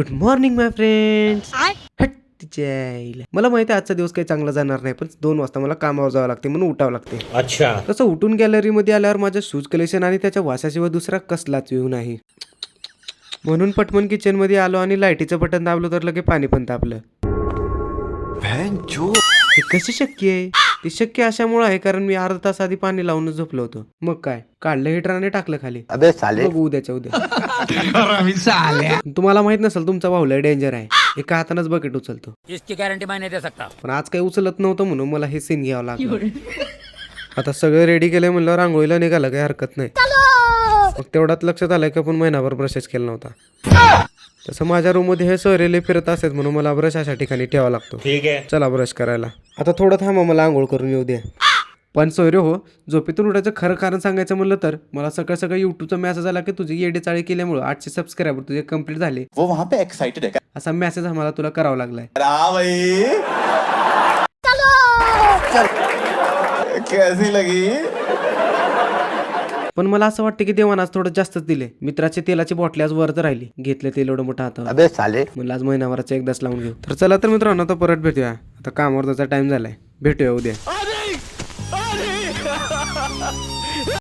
Good morning माय friends. मला माहिती आहे आजचा दिवस काही चांगला जाणार नाही, पण 2 वाजता मला कामावर जावं लागते म्हणून उठावं लागते. अच्छा. तसं उठून गॅलरीमध्ये आल्यावर माझ्या शूज कलेक्शन आणि त्याच्या वासाशिवाय दुसरा कसलाच व्ह्यू नाही. म्हणून पटमन किचन मध्ये आलो आणि लाईटीचं बटन दाबलं तर लगे पाणी पण तापलं. हे कसे शक्य आहे? ते शक्य अशामुळे आहे कारण मी अर्धा तास आधी पाणी लावून झोपलो होतो. मग काय, काढलं हिटराने टाकलं खाली. बघू उद्याच्या उद्या. तुम्हाला माहित नसेल तुमचा भाऊ लय डेंजर आहे. एका हातानच बकेट उचलतो. इसकी गारंटी मैं नहीं दे सकता. पण आज काही उचलत नव्हतं म्हणून मला हे सीन घ्यावं लागलं. आता सगळं रेडी केलंय म्हणल्यावर रांगोळीला निघालं काही हरकत नाही. मग तेवढ्यात लक्षात आलंय की आपण महिनाभर ब्रशच केला नव्हता. तसं माझ्या रूम मध्ये हे सोयरेले फिरत असतात म्हणून मला ब्रश अशा ठिकाणी ठेवावा लागतो. ठीक आहे. चला ब्रश करायला. आता थोडं थांबा, मला आंघोळ करून येऊ द्या. पण सोयरे हो, झोपेतून उठायचं खरं कारण सांगायचं म्हणलं तर मला सकाळ सकाळी युट्यूबचा मेसेज आला की तुझी येडे चाळी केल्यामुळे 800 सबस्क्रायबर तुझे कंप्लीट झाले. वो वहाँ पे एक्साइटेड है. असा मेसेज आम्हाला तुला करावा लागलाय. भाई कैसी लगी? पण मला असं वाटतं की देवानं आज थोडं जास्तच दिले. मित्राची तेलाची बॉटली आज वरच राहिली. घेतले तेल एवढं मोठं हातावर. अबे साले. म्हणलं आज महिनाभराचा एकदाच लावून घेऊ. तर चला तर मित्रांनो, आता परत भेटूया. आता कामावर जायचा टाइम झालाय. भेटूया उद्या.